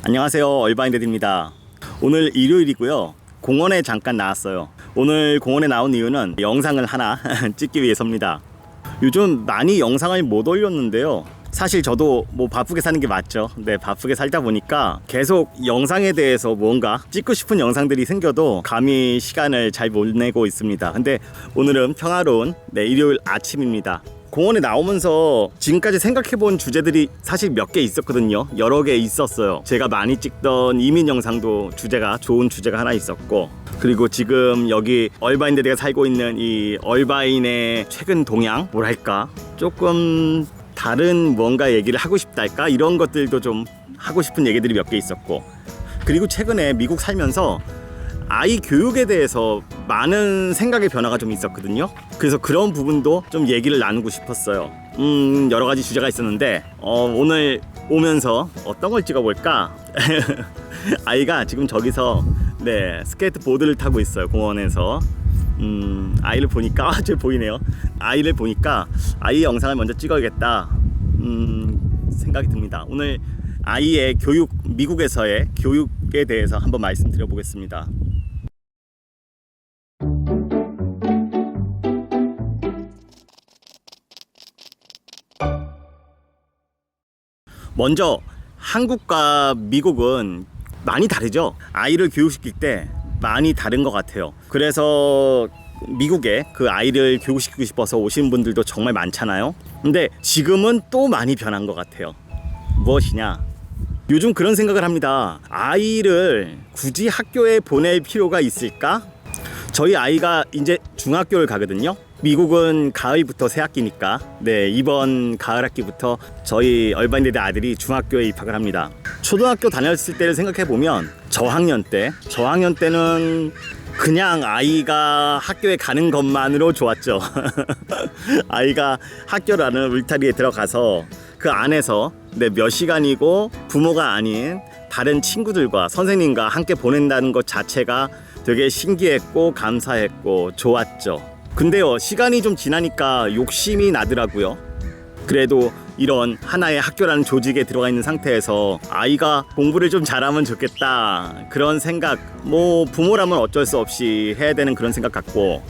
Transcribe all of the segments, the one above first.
안녕하세요, 얼바인데드입니다. 오늘 일요일이고요. 공원에 잠깐 나왔어요. 오늘 공원에 나온 이유는 영상을 하나 찍기 위해서입니다. 요즘 많이 영상을 못 올렸는데요. 사실 저도 바쁘게 사는 게 맞죠. 네, 바쁘게 살다 보니까 계속 영상에 대해서 뭔가 찍고 싶은 영상들이 생겨도 감히 시간을 잘 못 내고 있습니다. 근데 오늘은 평화로운 일요일 아침입니다. 공원에 나오면서 지금까지 생각해본 주제들이 사실 몇 개 있었거든요. 여러 개 있었어요. 제가 많이 찍던 이민 영상도 좋은 주제가 하나 있었고, 그리고 지금 여기 얼바인데드가 살고 있는 이 얼바인의 최근 동향, 뭐랄까 조금 다른 뭔가 얘기를 하고 싶달까, 이런 것들도 좀 하고 싶은 얘기들이 몇 개 있었고, 그리고 최근에 미국 살면서 아이 교육에 대해서 많은 생각의 변화가 좀 있었거든요. 그래서 그런 부분도 좀 얘기를 나누고 싶었어요. 여러 가지 주제가 있었는데 오늘 오면서 어떤 걸 찍어볼까? 아이가 지금 저기서 스케이트보드를 타고 있어요, 공원에서. 아이를 보니까 저 보이네요. 아이를 보니까 아이 영상을 먼저 찍어야겠다 생각이 듭니다. 오늘 아이의 교육, 미국에서의 교육에 대해서 한번 말씀드려 보겠습니다. 먼저 한국과 미국은 많이 다르죠. 아이를 교육시킬 때 많이 다른 것 같아요. 그래서 미국에 그 아이를 교육시키고 싶어서 오신 분들도 정말 많잖아요. 근데 지금은 또 많이 변한 것 같아요. 무엇이냐? 요즘 그런 생각을 합니다. 아이를 굳이 학교에 보낼 필요가 있을까? 저희 아이가 이제 중학교를 가거든요. 미국은 가을부터 새 학기니까 이번 가을 학기부터 저희 얼바인데드 아들이 중학교에 입학을 합니다. 초등학교 다녔을 때를 생각해보면 저학년 때는 그냥 아이가 학교에 가는 것만으로 좋았죠. 아이가 학교라는 울타리에 들어가서 그 안에서 몇 시간이고 부모가 아닌 다른 친구들과 선생님과 함께 보낸다는 것 자체가 되게 신기했고 감사했고 좋았죠. 근데요, 시간이 좀 지나니까 욕심이 나더라고요. 그래도 이런 하나의 학교라는 조직에 들어가 있는 상태에서 아이가 공부를 좀 잘하면 좋겠다, 그런 생각, 부모라면 어쩔 수 없이 해야 되는 그런 생각 같고,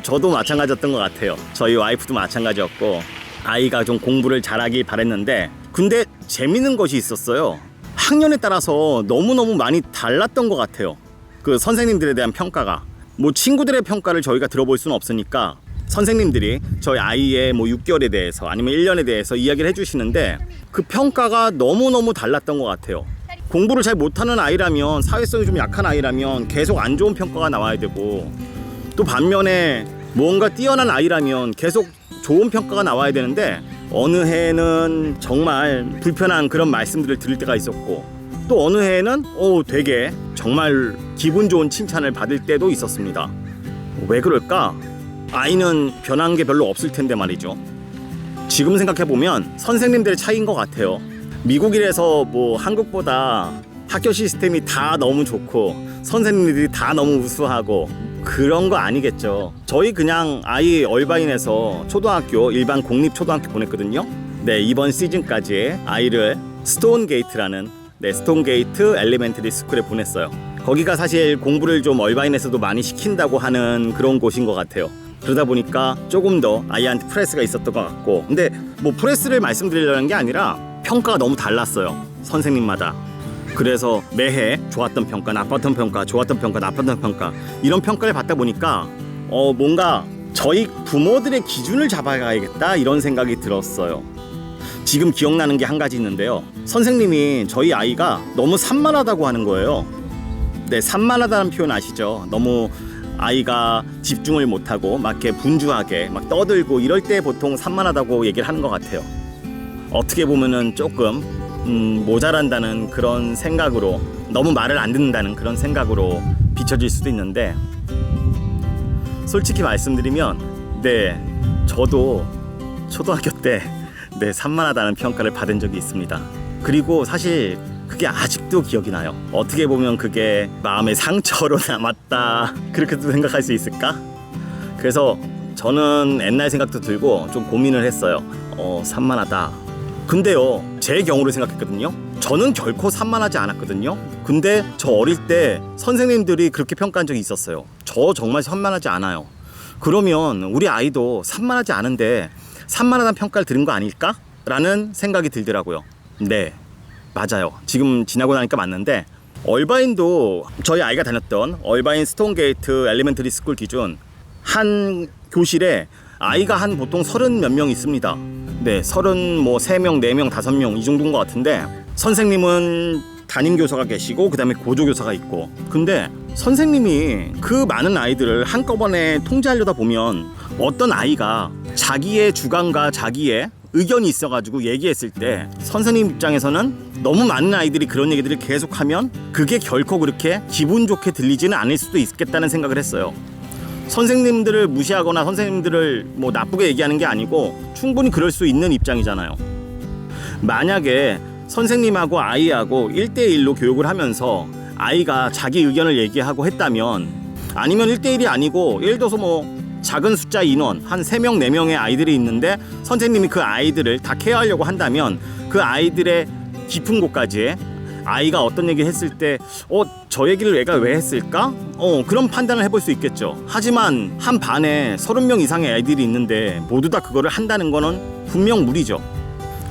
저도 마찬가지였던 것 같아요. 저희 와이프도 마찬가지였고, 아이가 좀 공부를 잘하길 바랬는데, 근데 재밌는 것이 있었어요. 학년에 따라서 너무너무 많이 달랐던 것 같아요. 그 선생님들에 대한 평가가. 친구들의 평가를 저희가 들어볼 수는 없으니까 선생님들이 저희 아이의 6개월에 대해서 아니면 1년에 대해서 이야기를 해주시는데, 그 평가가 너무너무 달랐던 것 같아요. 공부를 잘 못하는 아이라면, 사회성이 좀 약한 아이라면 계속 안 좋은 평가가 나와야 되고, 또 반면에 뭔가 뛰어난 아이라면 계속 좋은 평가가 나와야 되는데, 어느 해에는 정말 불편한 그런 말씀들을 들을 때가 있었고, 또 어느 해에는 되게 정말 기분 좋은 칭찬을 받을 때도 있었습니다. 왜 그럴까? 아이는 변한 게 별로 없을 텐데 말이죠. 지금 생각해보면 선생님들의 차이인 것 같아요. 미국이라서 한국보다 학교 시스템이 다 너무 좋고 선생님들이 다 너무 우수하고 그런 거 아니겠죠. 저희 그냥 아이 얼바인에서 초등학교, 일반 공립초등학교 보냈거든요. 이번 시즌까지 아이를 스톤게이트라는 스톤게이트 엘리멘터리 스쿨에 보냈어요. 거기가 사실 공부를 좀 얼바인에서도 많이 시킨다고 하는 그런 곳인 것 같아요. 그러다 보니까 조금 더 아이한테 프레스가 있었던 것 같고, 근데 프레스를 말씀드리려는 게 아니라 평가가 너무 달랐어요, 선생님마다. 그래서 매해 좋았던 평가, 나빴던 평가, 좋았던 평가, 나빴던 평가, 이런 평가를 받다 보니까 뭔가 저희 부모들의 기준을 잡아가야겠다, 이런 생각이 들었어요. 지금 기억나는 게 한 가지 있는데요. 선생님이 저희 아이가 너무 산만하다고 하는 거예요. 산만하다는 표현 아시죠? 너무 아이가 집중을 못하고 막 이렇게 분주하게 막 떠들고 이럴 때 보통 산만하다고 얘기를 하는 것 같아요. 어떻게 보면은 조금 모자란다는 그런 생각으로, 너무 말을 안 듣는다는 그런 생각으로 비춰질 수도 있는데, 솔직히 말씀드리면 저도 초등학교 때 산만하다는 평가를 받은 적이 있습니다. 그리고 사실 그게 아직도 기억이 나요. 어떻게 보면 그게 마음의 상처로 남았다, 그렇게도 생각할 수 있을까? 그래서 저는 옛날 생각도 들고 좀 고민을 했어요. 산만하다. 근데요, 제 경우를 생각했거든요. 저는 결코 산만하지 않았거든요. 근데 저 어릴 때 선생님들이 그렇게 평가한 적이 있었어요. 저 정말 산만하지 않아요. 그러면 우리 아이도 산만하지 않은데 산만하다는 평가를 들은 거 아닐까? 라는 생각이 들더라고요. 네, 맞아요. 지금 지나고 나니까 맞는데, 얼바인도 저희 아이가 다녔던 얼바인 스톤게이트 엘리멘터리 스쿨 기준 한 교실에 아이가 한 보통 30 몇 명 있습니다. 네, 33명, 4명, 5명 이 정도인 것 같은데, 선생님은 담임 교사가 계시고 그 다음에 고조 교사가 있고, 근데 선생님이 그 많은 아이들을 한꺼번에 통제하려다 보면 어떤 아이가 자기의 주관과 자기의 의견이 있어가지고 얘기했을 때 선생님 입장에서는 너무 많은 아이들이 그런 얘기들을 계속하면 그게 결코 그렇게 기분 좋게 들리지는 않을 수도 있겠다는 생각을 했어요. 선생님들을 무시하거나 선생님들을 뭐 나쁘게 얘기하는 게 아니고 충분히 그럴 수 있는 입장이잖아요. 만약에 선생님하고 아이하고 1대1로 교육을 하면서 아이가 자기 의견을 얘기하고 했다면, 아니면 1대1이 아니고 예를 들어서 뭐 작은 숫자 인원 한 3명, 4명의 아이들이 있는데 선생님이 그 아이들을 다 케어하려고 한다면 그 아이들의 깊은 곳까지 아이가 어떤 얘기를 했을 때 저 얘기를 얘가 왜 했을까? 그런 판단을 해볼 수 있겠죠. 하지만 한 반에 30명 이상의 아이들이 있는데 모두 다 그거를 한다는 거는 분명 무리죠.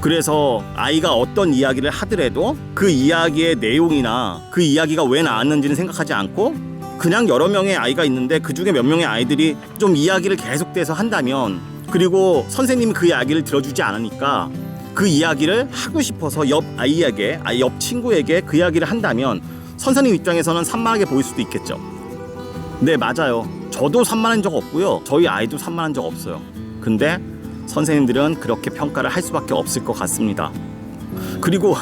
그래서 아이가 어떤 이야기를 하더라도 그 이야기의 내용이나 그 이야기가 왜 나왔는지는 생각하지 않고 그냥 여러 명의 아이가 있는데 그 중에 몇 명의 아이들이 좀 이야기를 계속돼서 한다면, 그리고 선생님이 그 이야기를 들어주지 않으니까 그 이야기를 하고 싶어서 옆 아이에게, 옆 친구에게 그 이야기를 한다면 선생님 입장에서는 산만하게 보일 수도 있겠죠. 네, 맞아요. 저도 산만한 적 없고요. 저희 아이도 산만한 적 없어요. 근데 선생님들은 그렇게 평가를 할 수밖에 없을 것 같습니다. 그리고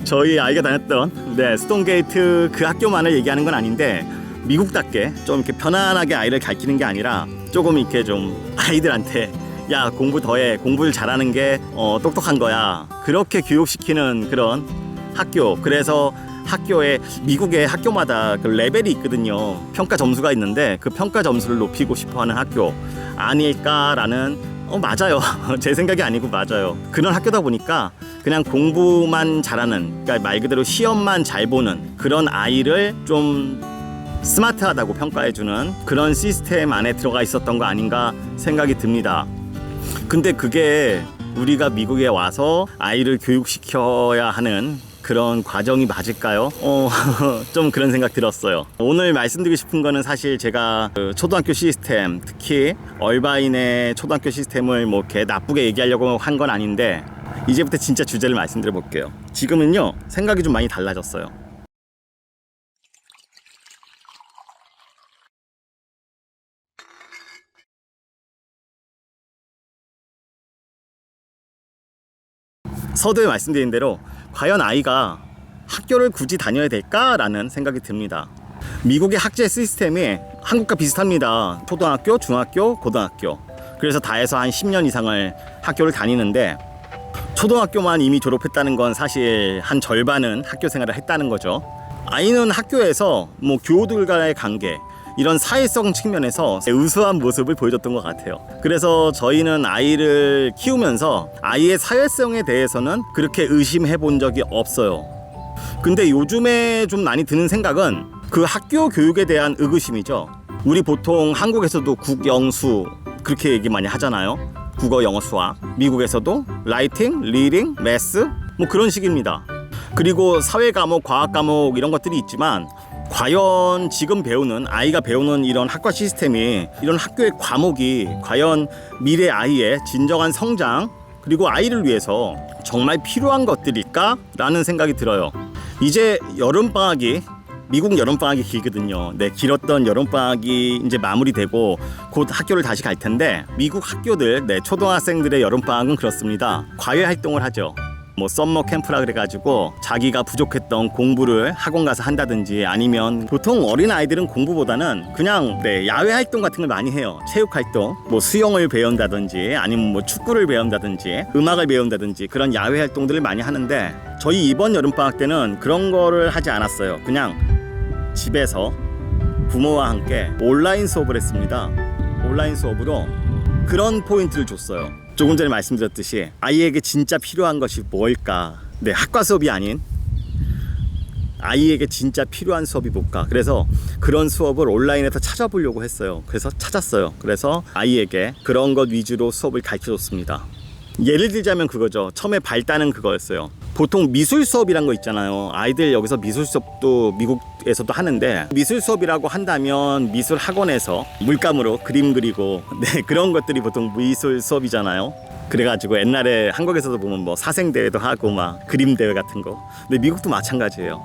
저희 아이가 다녔던 스톤게이트 그 학교만을 얘기하는 건 아닌데, 미국답게 좀 이렇게 편안하게 아이를 가르치는 게 아니라 조금 이렇게 좀 아이들한테 야, 공부 더해, 공부를 잘하는 게 똑똑한 거야, 그렇게 교육시키는 그런 학교. 그래서 학교에, 미국의 학교마다 그 레벨이 있거든요. 평가 점수가 있는데 그 평가 점수를 높이고 싶어하는 학교 아닐까라는, 맞아요. 제 생각이 아니고 맞아요. 그런 학교다 보니까 그냥 공부만 잘하는, 그러니까 말 그대로 시험만 잘 보는 그런 아이를 좀 스마트하다고 평가해주는 그런 시스템 안에 들어가 있었던 거 아닌가 생각이 듭니다. 근데 그게 우리가 미국에 와서 아이를 교육시켜야 하는 그런 과정이 맞을까요? 좀 그런 생각 들었어요. 오늘 말씀드리고 싶은 거는 사실 제가 그 초등학교 시스템, 특히 얼바인의 초등학교 시스템을 뭐 이렇게 나쁘게 얘기하려고 한 건 아닌데, 이제부터 진짜 주제를 말씀드려 볼게요. 지금은요, 생각이 좀 많이 달라졌어요. 서두에 말씀드린 대로 과연 아이가 학교를 굳이 다녀야 될까라는 생각이 듭니다. 미국의 학제 시스템이 한국과 비슷합니다. 초등학교, 중학교, 고등학교. 그래서 다 해서 한 10년 이상을 학교를 다니는데, 초등학교만 이미 졸업했다는 건 사실 한 절반은 학교 생활을 했다는 거죠. 아이는 학교에서 뭐 교우들과의 관계, 이런 사회성 측면에서 우수한 모습을 보여줬던 것 같아요. 그래서 저희는 아이를 키우면서 아이의 사회성에 대해서는 그렇게 의심해 본 적이 없어요. 근데 요즘에 좀 많이 드는 생각은 그 학교 교육에 대한 의구심이죠. 우리 보통 한국에서도 국영수 그렇게 얘기 많이 하잖아요. 국어, 영어, 수학. 미국에서도 라이팅, 리딩, 매스 뭐 그런 식입니다. 그리고 사회 과목, 과학 과목 이런 것들이 있지만, 과연 지금 배우는, 아이가 배우는 이런 학과 시스템이, 이런 학교의 과목이 과연 미래 아이의 진정한 성장, 그리고 아이를 위해서 정말 필요한 것들일까? 라는 생각이 들어요. 이제 여름방학이, 미국 여름방학이 길거든요. 네, 길었던 여름방학이 이제 마무리되고 곧 학교를 다시 갈 텐데, 미국 학교들, 초등학생들의 여름방학은 그렇습니다. 과외 활동을 하죠. 뭐 썸머 캠프라 그래가지고 자기가 부족했던 공부를 학원 가서 한다든지, 아니면 보통 어린 아이들은 공부보다는 그냥 야외 활동 같은 걸 많이 해요. 체육 활동, 뭐 수영을 배운다든지, 아니면 뭐 축구를 배운다든지, 음악을 배운다든지, 그런 야외 활동들을 많이 하는데, 저희 이번 여름방학 때는 그런 거를 하지 않았어요. 그냥 집에서 부모와 함께 온라인 수업을 했습니다. 온라인 수업으로 그런 포인트를 줬어요. 조금 전에 말씀드렸듯이 아이에게 진짜 필요한 것이 뭘까? 네, 학과 수업이 아닌 아이에게 진짜 필요한 수업이 뭘까. 그래서 그런 수업을 온라인에서 찾아보려고 했어요. 그래서 찾았어요. 그래서 아이에게 그런 것 위주로 수업을 가르쳐줬습니다. 예를 들자면 그거죠. 처음에 발단은 그거였어요. 보통 미술 수업이란 거 있잖아요. 아이들 여기서 미술 수업도 미국에서도 하는데, 미술 수업이라고 한다면 미술 학원에서 물감으로 그림 그리고 네, 그런 것들이 보통 미술 수업이잖아요. 그래가지고 옛날에 한국에서도 보면 뭐 사생대회도 하고 막 그림대회 같은 거. 근데 미국도 마찬가지예요.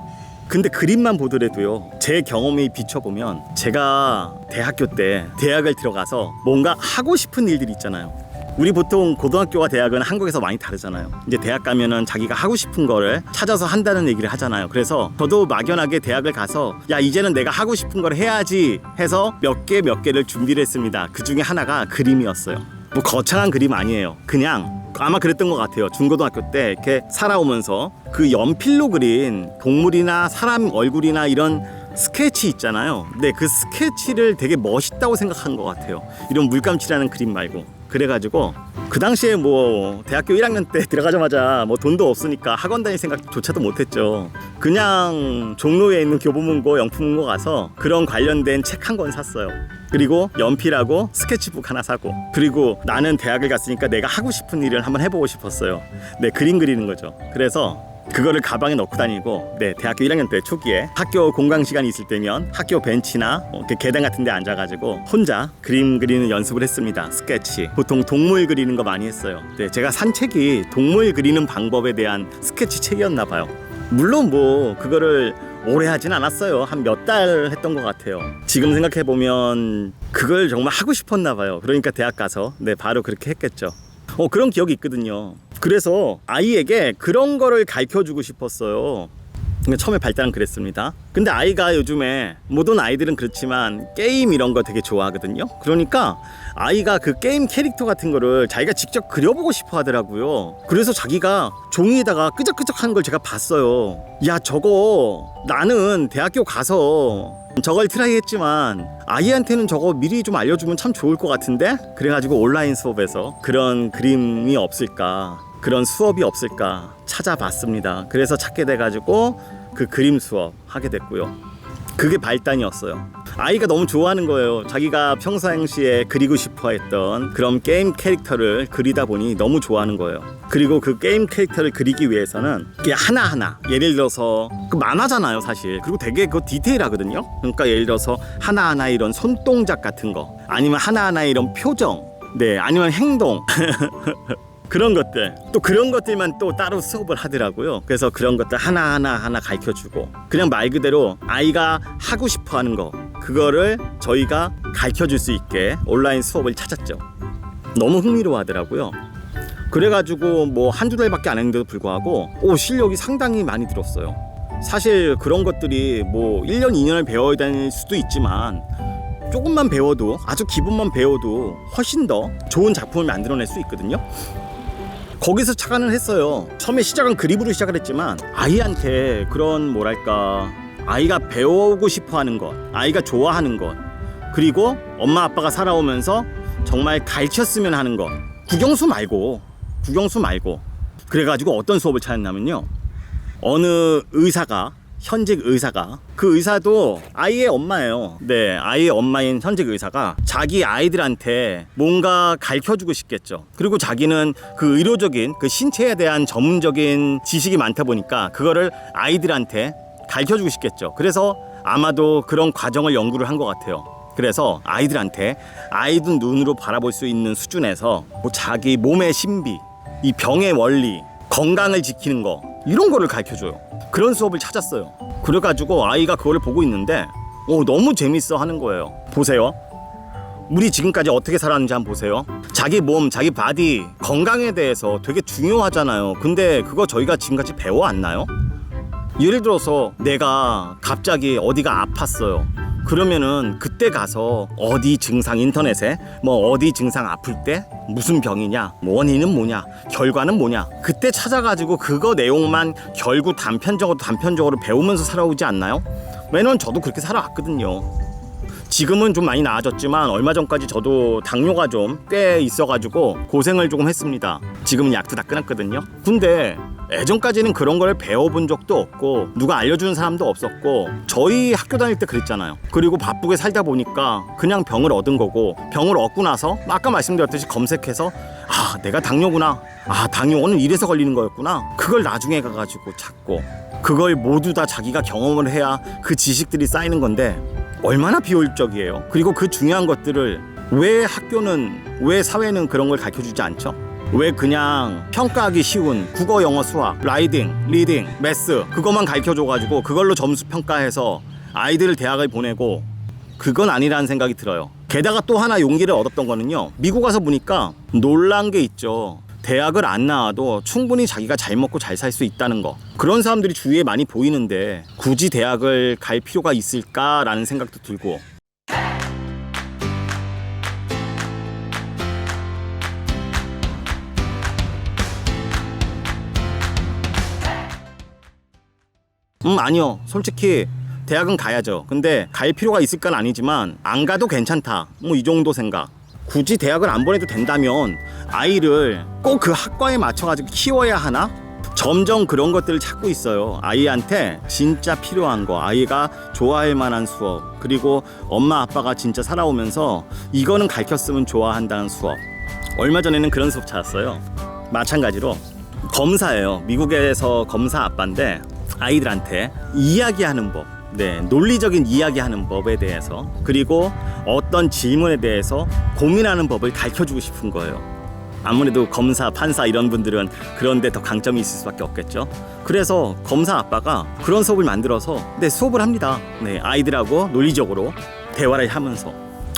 근데 그림만 보더라도요, 제 경험에 비춰보면 제가 대학교 때 대학을 들어가서 뭔가 하고 싶은 일들이 있잖아요. 우리 보통 고등학교와 대학은 한국에서 많이 다르잖아요. 이제 대학 가면은 자기가 하고 싶은 거를 찾아서 한다는 얘기를 하잖아요. 그래서 저도 막연하게 대학을 가서 야, 이제는 내가 하고 싶은 걸 해야지 해서 몇 개를 준비를 했습니다. 그 중에 하나가 그림이었어요. 뭐 거창한 그림 아니에요. 그냥 아마 그랬던 것 같아요. 중고등학교 때 이렇게 살아오면서 그 연필로 그린 동물이나 사람 얼굴이나 이런 스케치 있잖아요. 근데 그 스케치를 되게 멋있다고 생각한 것 같아요. 이런 물감칠하는 그림 말고. 그래가지고 그 당시에 뭐 대학교 1학년 때 들어가자마자 뭐 돈도 없으니까 학원 다닐 생각조차도 못했죠. 그냥 종로에 있는 교보문고 영풍문고 가서 그런 관련된 책 한 권 샀어요. 그리고 연필하고 스케치북 하나 사고, 그리고 나는 대학을 갔으니까 내가 하고 싶은 일을 한번 해보고 싶었어요. 네, 그림 그리는 거죠. 그래서 그거를 가방에 넣고 다니고, 네, 대학교 1학년 때 초기에 학교 공강 시간이 있을 때면 학교 벤치나 계단 같은 데 앉아가지고 혼자 그림 그리는 연습을 했습니다. 스케치. 보통 동물 그리는 거 많이 했어요. 네, 제가 산 책이 동물 그리는 방법에 대한 스케치 책이었나 봐요. 물론 뭐 그거를 오래 하진 않았어요. 한 몇 달 했던 것 같아요. 지금 생각해보면 그걸 정말 하고 싶었나 봐요. 그러니까 대학 가서 네, 바로 그렇게 했겠죠. 그런 기억이 있거든요. 그래서 아이에게 그런 거를 가르쳐주고 싶었어요. 처음에 발단은 그랬습니다. 근데 아이가 요즘에, 모든 아이들은 그렇지만 게임 이런 거 되게 좋아하거든요. 그러니까 아이가 그 게임 캐릭터 같은 거를 자기가 직접 그려보고 싶어 하더라고요. 그래서 자기가 종이에다가 끄적끄적한 걸 제가 봤어요. 야, 저거 나는 대학교 가서 저걸 트라이 했지만 아이한테는 저거 미리 좀 알려주면 참 좋을 것 같은데? 그래가지고 온라인 수업에서 그런 그림이 없을까, 그런 수업이 없을까 찾아봤습니다. 그래서 찾게 돼가지고 그 그림 수업 하게 됐고요. 그게 발단이었어요. 아이가 너무 좋아하는 거예요. 자기가 평상시에 그리고 싶어 했던 그런 게임 캐릭터를 그리다 보니 너무 좋아하는 거예요. 그리고 그 게임 캐릭터를 그리기 위해서는 이게 하나하나, 예를 들어서 그 만화잖아요 사실. 그리고 되게 그거 디테일하거든요. 그러니까 예를 들어서 하나하나 이런 손동작 같은 거, 아니면 하나하나 이런 표정, 네, 아니면 행동 그런 것들, 또 그런 것들만 또 따로 수업을 하더라고요. 그래서 그런 것들 하나하나 가르쳐주고, 그냥 말 그대로 아이가 하고 싶어하는 거, 그거를 저희가 가르쳐줄 수 있게 온라인 수업을 찾았죠. 너무 흥미로워하더라고요. 그래가지고 뭐 한두 달밖에 안 했는데도 불구하고 실력이 상당히 많이 늘었어요. 사실 그런 것들이 뭐 1년 2년을 배워야 될 수도 있지만, 조금만 배워도, 아주 기본만 배워도 훨씬 더 좋은 작품을 만들어낼 수 있거든요. 거기서 착안을 했어요. 처음에 시작은 그림으로 시작을 했지만 아이한테 그런, 뭐랄까, 아이가 배우고 싶어하는 것, 아이가 좋아하는 것, 그리고 엄마 아빠가 살아오면서 정말 가르쳤으면 하는 것, 국영수 말고 그래가지고 어떤 수업을 찾았냐면요, 어느 의사가, 현직 의사가, 그 의사도 아이의 엄마예요. 네, 아이의 엄마인 현직 의사가 자기 아이들한테 뭔가 가르쳐주고 싶겠죠. 그리고 자기는 그 의료적인, 그 신체에 대한 전문적인 지식이 많다 보니까 그거를 아이들한테 가르쳐주고 싶겠죠. 그래서 아마도 그런 과정을 연구를 한 것 같아요. 그래서 아이들한테 아이들 눈으로 바라볼 수 있는 수준에서 뭐 자기 몸의 신비, 이 병의 원리, 건강을 지키는 거, 이런 거를 가르쳐줘요. 그런 수업을 찾았어요. 그래가지고 아이가 그거를 보고 있는데 너무 재밌어 하는 거예요. 보세요. 우리 지금까지 어떻게 살았는지 한번 보세요. 자기 몸, 자기 바디, 건강에 대해서 되게 중요하잖아요. 근데 그거 저희가 지금까지 배워왔나요? 예를 들어서 내가 갑자기 어디가 아팠어요. 그러면은 그때 가서 어디 증상, 인터넷에 뭐 어디 증상 아플 때 무슨 병이냐, 뭐 원인은 뭐냐, 결과는 뭐냐, 그때 찾아가지고 그거 내용만 결국 단편적으로 배우면서 살아오지 않나요? 왜냐면 저도 그렇게 살아왔거든요. 지금은 좀 많이 나아졌지만 얼마 전까지 저도 당뇨가 좀 꽤 있어가지고 고생을 조금 했습니다. 지금은 약도 다 끊었거든요. 근데 예전까지는 그런 걸 배워본 적도 없고 누가 알려주는 사람도 없었고 저희 학교 다닐 때 그랬잖아요. 그리고 바쁘게 살다 보니까 그냥 병을 얻은 거고, 병을 얻고 나서 아까 말씀드렸듯이 검색해서 아 내가 당뇨구나, 아 당뇨는 이래서 걸리는 거였구나, 그걸 나중에 가가지고 찾고, 그걸 모두 다 자기가 경험을 해야 그 지식들이 쌓이는 건데 얼마나 비효율적이에요. 그리고 그 중요한 것들을 왜 학교는, 왜 사회는 그런 걸 가르쳐주지 않죠? 왜 그냥 평가하기 쉬운 국어, 영어, 수학, 라이딩, 리딩, 매스 그것만 가르쳐줘가지고 그걸로 점수 평가해서 아이들을 대학을 보내고, 그건 아니라는 생각이 들어요. 게다가 또 하나 용기를 얻었던 거는요, 미국 가서 보니까 놀란 게 있죠. 대학을 안 나와도 충분히 자기가 잘 먹고 잘 살 수 있다는 거. 그런 사람들이 주위에 많이 보이는데 굳이 대학을 갈 필요가 있을까라는 생각도 들고. 아니요. 솔직히 대학은 가야죠. 근데 갈 필요가 있을까는 아니지만 안 가도 괜찮다, 뭐 이 정도 생각. 굳이 대학을 안 보내도 된다면 아이를 꼭 그 학과에 맞춰가지고 키워야 하나? 점점 그런 것들을 찾고 있어요. 아이한테 진짜 필요한 거, 아이가 좋아할 만한 수업, 그리고 엄마 아빠가 진짜 살아오면서 이거는 가르쳤으면 좋아한다는 수업. 얼마 전에는 그런 수업 찾았어요. 마찬가지로 검사예요. 미국에서 검사 아빠인데 아이들한테 이야기하는 법, 논리적인 이야기하는 법에 대해서, 그리고 어떤 질문에 대해서 고민하는 법을 가르쳐주고 싶은 거예요. 아무래도 검사, 판사 이런 분들은 그런 데 더 강점이 있을 수밖에 없겠죠. 그래서 검사 아빠가 그런 수업을 만들어서 수업을 합니다. 아이들하고 논리적으로 대화를 하면서.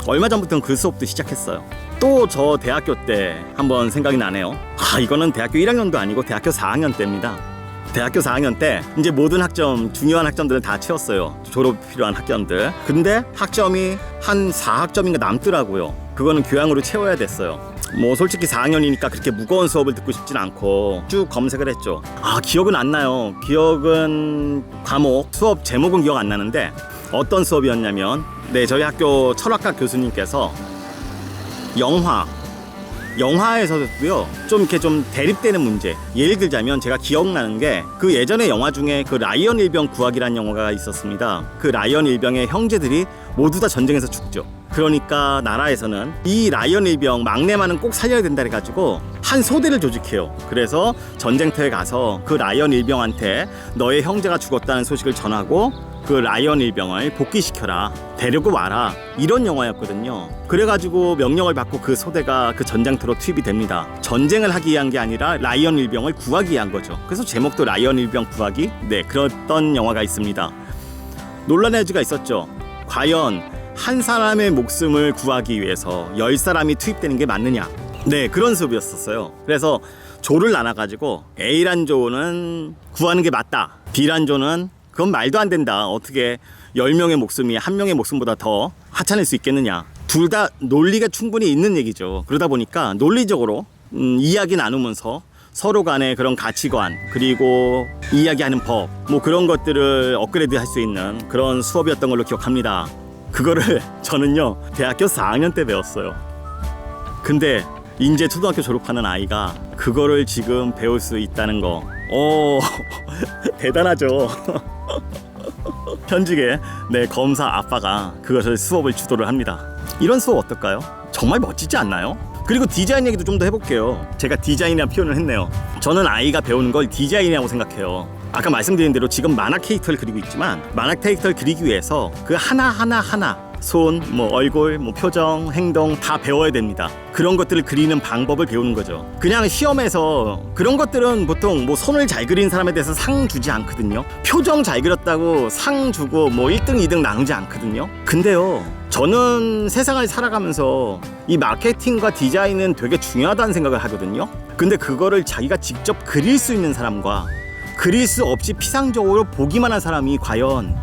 얼마 전부터는 그 수업도 시작했어요. 또 저 대학교 때 한번 생각이 나네요. 이거는 대학교 1학년도 아니고 대학교 4학년 때입니다. 대학교 4학년 때 이제 모든 학점, 중요한 학점들은 다 채웠어요. 졸업 필요한 학점들. 근데 학점이 한 4학점인가 남더라고요. 그거는 교양으로 채워야 됐어요. 뭐 솔직히 4학년이니까 그렇게 무거운 수업을 듣고 싶진 않고 쭉 검색을 했죠. 기억은 안 나요. 기억은 과목, 수업 제목은 기억 안 나는데 어떤 수업이었냐면, 저희 학교 철학과 교수님께서 영화에서도요 좀 이렇게 좀 대립되는 문제, 예를 들자면 제가 기억나는 게 그 예전에 영화 중에 그 라이언 일병 구하기라는 영화가 있었습니다. 그 라이언 일병의 형제들이 모두 다 전쟁에서 죽죠. 그러니까 나라에서는 이 라이언 일병 막내만은 꼭 살려야 된다 해가지고 한 소대를 조직해요. 그래서 전쟁터에 가서 그 라이언 일병한테 너의 형제가 죽었다는 소식을 전하고 그 라이언 일병을 복귀시켜라, 데리고 와라, 이런 영화였거든요. 그래가지고 명령을 받고 그 소대가 그 전장터로 투입이 됩니다. 전쟁을 하기 위한 게 아니라 라이언 일병을 구하기 위한 거죠. 그래서 제목도 라이언 일병 구하기. 그랬던 영화가 있습니다. 논란의 여지가 있었죠. 과연 한 사람의 목숨을 구하기 위해서 10사람이 투입되는 게 맞느냐. 그런 수업이었었어요. 그래서 조를 나눠가지고 A란 조는 구하는 게 맞다, B란 조는 그건 말도 안 된다, 어떻게 10명의 목숨이 1명의 목숨보다 더 하찮을 수 있겠느냐. 둘 다 논리가 충분히 있는 얘기죠. 그러다 보니까 논리적으로 이야기 나누면서 서로 간의 그런 가치관, 그리고 이야기하는 법, 뭐 그런 것들을 업그레이드 할 수 있는 그런 수업이었던 걸로 기억합니다. 그거를 저는요 대학교 4학년 때 배웠어요. 근데 이제 초등학교 졸업하는 아이가 그거를 지금 배울 수 있다는 거, 대단하죠. 현직의 검사 아빠가 그것을 수업을 주도를 합니다. 이런 수업 어떨까요? 정말 멋지지 않나요? 그리고 디자인 얘기도 좀 더 해볼게요. 제가 디자인이라는 표현을 했네요. 저는 아이가 배우는 걸 디자인이라고 생각해요. 아까 말씀드린 대로 지금 만화 캐릭터를 그리고 있지만 만화 캐릭터를 그리기 위해서 그 하나 손, 뭐 얼굴, 뭐 표정, 행동 다 배워야 됩니다. 그런 것들을 그리는 방법을 배우는 거죠. 그냥 시험에서 그런 것들은 보통 뭐 손을 잘 그린 사람에 대해서 상 주지 않거든요. 표정 잘 그렸다고 상 주고 뭐 1등, 2등 나누지 않거든요. 근데요, 저는 세상을 살아가면서 이 마케팅과 디자인은 되게 중요하다는 생각을 하거든요. 근데 그거를 자기가 직접 그릴 수 있는 사람과 그릴 수 없이 피상적으로 보기만 한 사람이 과연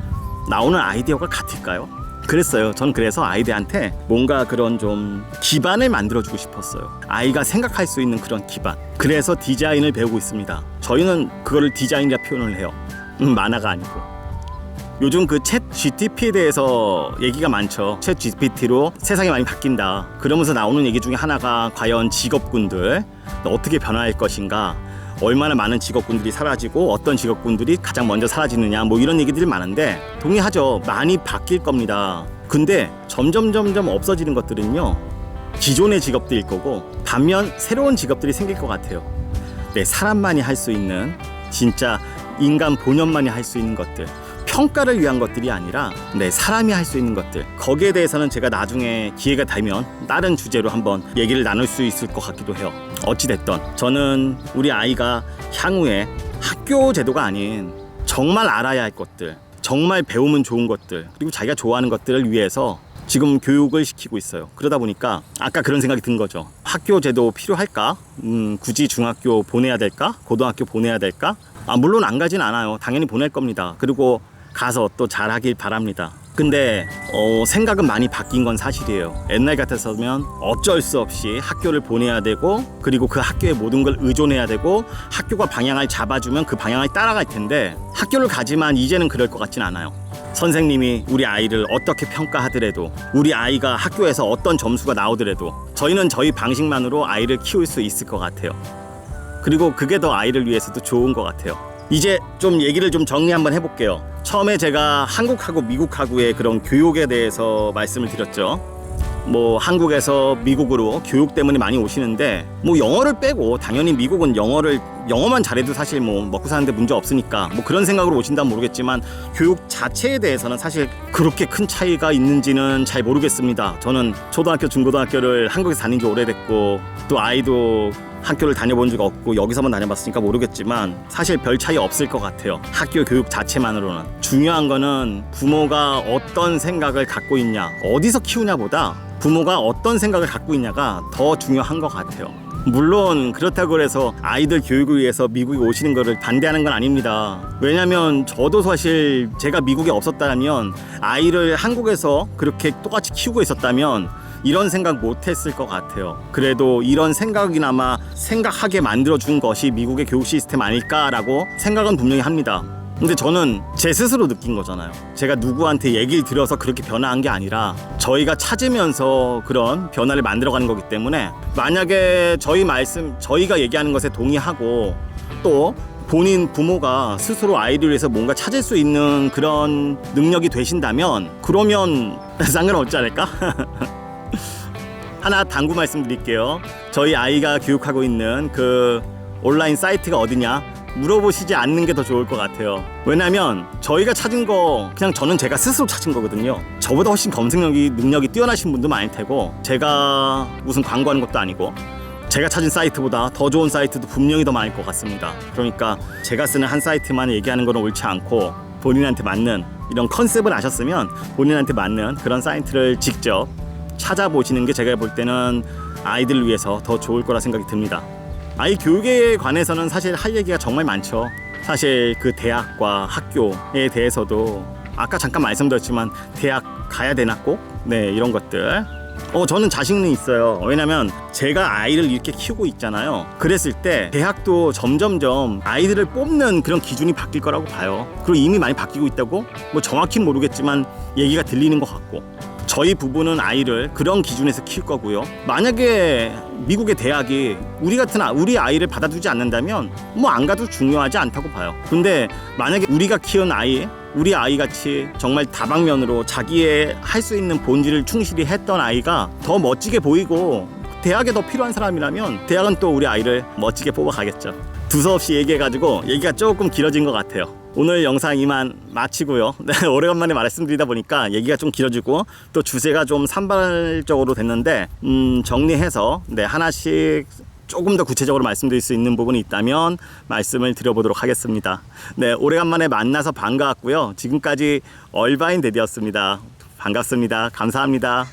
나오는 아이디어가 같을까요? 그랬어요. 전 그래서 아이들한테 뭔가 그런 좀 기반을 만들어주고 싶었어요. 아이가 생각할 수 있는 그런 기반. 그래서 디자인을 배우고 있습니다. 저희는 그거를 디자인이라 표현을 해요. 만화가 아니고. 요즘 그 챗 GTP에 대해서 얘기가 많죠. 챗 GPT로 세상이 많이 바뀐다. 그러면서 나오는 얘기 중에 하나가 과연 직업군들 어떻게 변화할 것인가, 얼마나 많은 직업군들이 사라지고 어떤 직업군들이 가장 먼저 사라지느냐, 뭐 이런 얘기들이 많은데 동의하죠. 많이 바뀔 겁니다. 근데 점점 없어지는 것들은요, 기존의 직업들일 거고, 반면 새로운 직업들이 생길 것 같아요. 네, 사람만이 할 수 있는, 진짜 인간 본연만이 할 수 있는 것들, 평가를 위한 것들이 아니라 네, 사람이 할 수 있는 것들, 거기에 대해서는 제가 나중에 기회가 되면 다른 주제로 한번 얘기를 나눌 수 있을 것 같기도 해요. 어찌됐든 저는 우리 아이가 향후에 학교 제도가 아닌 정말 알아야 할 것들, 정말 배우면 좋은 것들, 그리고 자기가 좋아하는 것들을 위해서 지금 교육을 시키고 있어요. 그러다 보니까 아까 그런 생각이 든 거죠. 학교 제도 필요할까? 굳이 중학교 보내야 될까? 고등학교 보내야 될까? 물론 안 가진 않아요. 당연히 보낼 겁니다. 그리고 가서 또 잘하길 바랍니다. 근데 생각은 많이 바뀐 건 사실이에요. 옛날 같았으면 어쩔 수 없이 학교를 보내야 되고, 그리고 그 학교에 모든 걸 의존해야 되고, 학교가 방향을 잡아주면 그 방향을 따라갈 텐데, 학교를 가지만 이제는 그럴 것 같진 않아요. 선생님이 우리 아이를 어떻게 평가하더라도, 우리 아이가 학교에서 어떤 점수가 나오더라도 저희는 저희 방식만으로 아이를 키울 수 있을 것 같아요. 그리고 그게 더 아이를 위해서도 좋은 것 같아요. 이제 좀 얘기를 좀 정리 한번 해볼게요. 처음에 제가 한국하고 미국하고의 그런 교육에 대해서 말씀을 드렸죠. 뭐 한국에서 미국으로 교육 때문에 많이 오시는데, 뭐 영어를 빼고 당연히 미국은 영어만 잘해도 사실 뭐 먹고 사는데 문제 없으니까 뭐 그런 생각으로 오신다면 모르겠지만, 교육 자체에 대해서는 사실 그렇게 큰 차이가 있는지는 잘 모르겠습니다. 저는 초등학교, 중고등학교를 한국에서 다닌 지 오래됐고, 또 아이도 학교를 다녀본 적 없고 여기서만 다녀봤으니까 모르겠지만 사실 별 차이 없을 것 같아요. 학교 교육 자체만으로는. 중요한 거는 부모가 어떤 생각을 갖고 있냐, 어디서 키우냐보다 부모가 어떤 생각을 갖고 있냐가 더 중요한 것 같아요. 물론 그렇다고 해서 아이들 교육을 위해서 미국에 오시는 거를 반대하는 건 아닙니다. 왜냐면 저도 사실 제가 미국에 없었다면, 아이를 한국에서 그렇게 똑같이 키우고 있었다면 이런 생각 못했을 것 같아요. 그래도 이런 생각이나마 생각하게 만들어준 것이 미국의 교육 시스템 아닐까라고 생각은 분명히 합니다. 근데 저는 제 스스로 느낀 거잖아요. 제가 누구한테 얘기를 들어서 그렇게 변화한 게 아니라 저희가 찾으면서 그런 변화를 만들어가는 거기 때문에, 만약에 저희가 얘기하는 것에 동의하고 또 본인 부모가 스스로 아이를 위해서 뭔가 찾을 수 있는 그런 능력이 되신다면, 그러면 상관없지 않을까? 하나 당부 말씀드릴게요. 저희 아이가 교육하고 있는 그 온라인 사이트가 어디냐 물어보시지 않는 게 더 좋을 것 같아요. 왜냐면 저희가 찾은 거 그냥 저는 제가 스스로 찾은 거거든요. 저보다 훨씬 검색력이 능력이 뛰어나신 분도 많을 테고, 제가 무슨 광고하는 것도 아니고, 제가 찾은 사이트보다 더 좋은 사이트도 분명히 더 많을 것 같습니다. 그러니까 제가 쓰는 한 사이트만 얘기하는 건 옳지 않고, 본인한테 맞는 이런 컨셉을 아셨으면 본인한테 맞는 그런 사이트를 직접 찾아보시는 게 제가 볼 때는 아이들을 위해서 더 좋을 거라 생각이 듭니다. 아이 교육에 관해서는 사실 할 얘기가 정말 많죠. 사실 그 대학과 학교에 대해서도 아까 잠깐 말씀드렸지만, 대학 가야 되나 꼭? 네, 이런 것들. 저는 자신은 있어요. 왜냐면 제가 아이를 이렇게 키우고 있잖아요. 그랬을 때 대학도 점점점 아이들을 뽑는 그런 기준이 바뀔 거라고 봐요. 그리고 이미 많이 바뀌고 있다고 뭐 정확히는 모르겠지만 얘기가 들리는 것 같고, 저희 부부는 아이를 그런 기준에서 키울 거고요. 만약에 미국의 대학이 우리 아이를 받아주지 않는다면 뭐 안 가도 중요하지 않다고 봐요. 근데 만약에 우리가 키운 아이, 우리 아이 같이 정말 다방면으로 자기의 할 수 있는 본질을 충실히 했던 아이가 더 멋지게 보이고 대학에 더 필요한 사람이라면 대학은 또 우리 아이를 멋지게 뽑아가겠죠. 두서없이 얘기해가지고 얘기가 조금 길어진 것 같아요. 오늘 영상 이만 마치고요. 네, 오래간만에 말씀드리다 보니까 얘기가 좀 길어지고 또 주제가 좀 산발적으로 됐는데, 정리해서 하나씩 조금 더 구체적으로 말씀드릴 수 있는 부분이 있다면 말씀을 드려보도록 하겠습니다. 네, 오래간만에 만나서 반가웠고요. 지금까지 얼바인 데디였습니다. 반갑습니다. 감사합니다.